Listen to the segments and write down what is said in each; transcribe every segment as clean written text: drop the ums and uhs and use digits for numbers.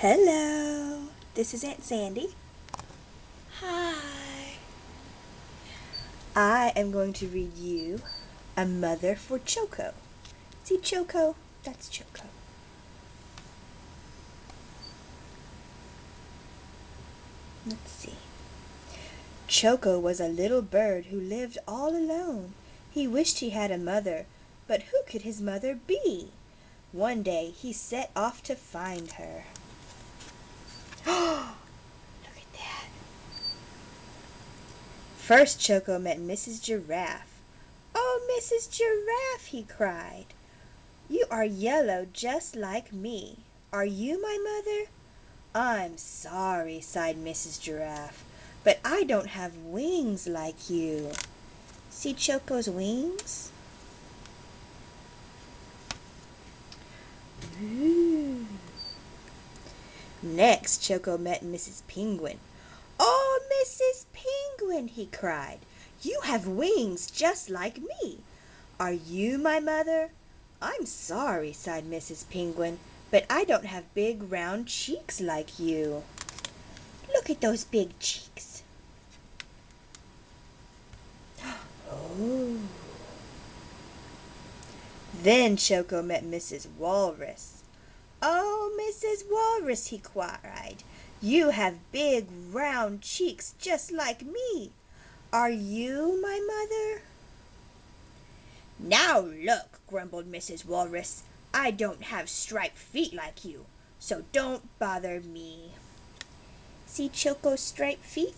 Hello, this is Aunt Sandy. Hi. I am going to read you A Mother for Choco. See Choco? That's Choco. Let's see. Choco was a little bird who lived all alone. He wished he had a mother, but who could his mother be? One day he set off to find her. Look at that. First Choco met Mrs. Giraffe. "Oh, Mrs. Giraffe," he cried. "You are yellow just like me. Are you my mother?" "I'm sorry," sighed Mrs. Giraffe, "but I don't have wings like you." See Choco's wings? Ooh. Next, Choco met Mrs. Penguin. "Oh, Mrs. Penguin," he cried, "you have wings just like me. Are you my mother?" "I'm sorry," sighed Mrs. Penguin, "but I don't have big round cheeks like you." Look at those big cheeks. Oh. Then Choco met Mrs. Walrus. "Oh, Mrs. Walrus," he cried, "you have big round cheeks just like me. Are you my mother?" "Now look," grumbled Mrs. Walrus, "I don't have striped feet like you, so don't bother me." See Choco's striped feet?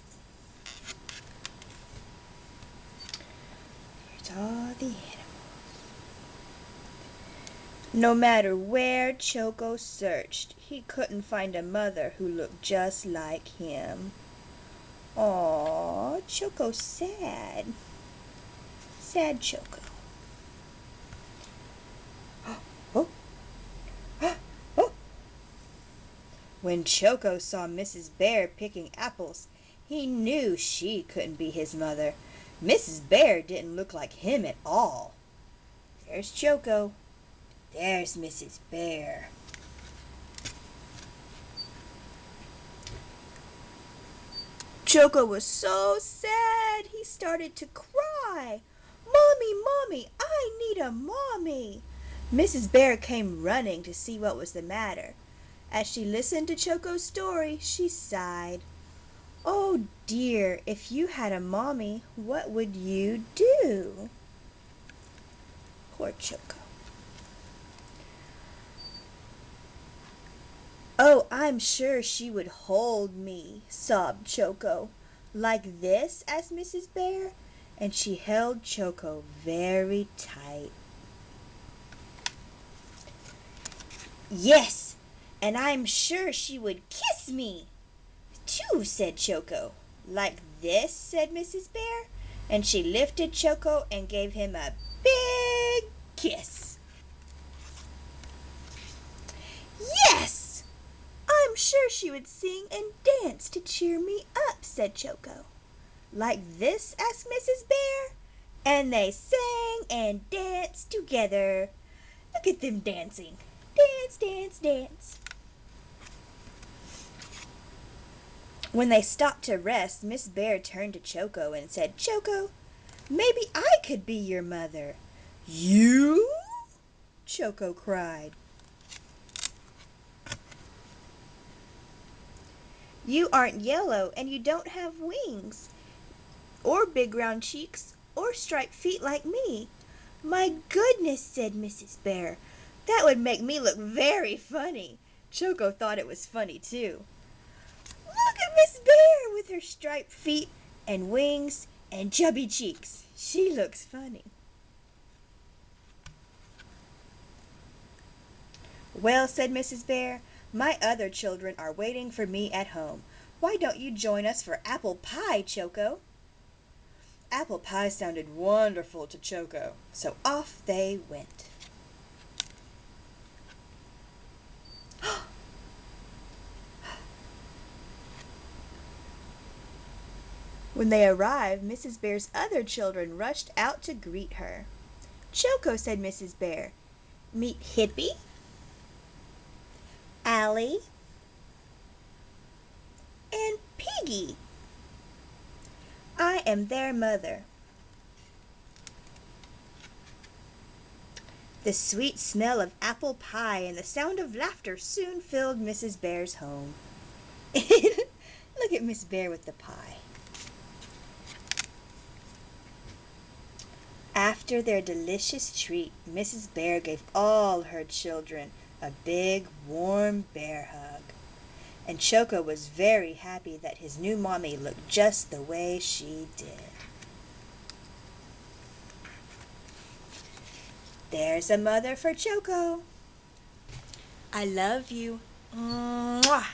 Here's all the animals. No matter where Choco searched, he couldn't find a mother who looked just like him. Aw, Choco's sad. Sad Choco. Oh, oh. When Choco saw Mrs. Bear picking apples, he knew she couldn't be his mother. Mrs. Bear didn't look like him at all. There's Choco. There's Mrs. Bear. Choco was so sad he started to cry. "Mommy, Mommy, I need a mommy." Mrs. Bear came running to see what was the matter. As she listened to Choco's story, she sighed. "Oh dear, if you had a mommy, what would you do?" Poor Choco. "Oh, I'm sure she would hold me," sobbed Choco. "Like this?" asked Mrs. Bear, and she held Choco very tight. "Yes, and I'm sure she would kiss me, too," said Choco. "Like this?" said Mrs. Bear, and she lifted Choco and gave him a big kiss. "Yes, I'm sure she would sing and dance to cheer me up," said Choco. "Like this?" asked Mrs. Bear, and they sang and danced together. Look at them dancing. Dance, dance, dance. When they stopped to rest, Miss Bear turned to Choco and said, "Choco, maybe I could be your mother." "You?" Choco cried. "You aren't yellow and you don't have wings, or big round cheeks, or striped feet like me." "My goodness," said Mrs. Bear, "that would make me look very funny." Choco thought it was funny too. "Look at Miss Bear with her striped feet and wings and chubby cheeks. She looks funny." "Well," said Mrs. Bear, "my other children are waiting for me at home. Why don't you join us for apple pie, Choco?" Apple pie sounded wonderful to Choco, so off they went. When they arrived, Mrs. Bear's other children rushed out to greet her. "Choco," said Mrs. Bear, "meet Hippie, Allie, happy. I am their mother. The sweet smell of apple pie and the sound of laughter soon filled Mrs. Bear's home. Look at Miss Bear with the pie. After their delicious treat, Mrs. Bear gave all her children a big, warm bear hug. And Choco was very happy that his new mommy looked just the way she did. There's a mother for Choco. I love you. Mwah.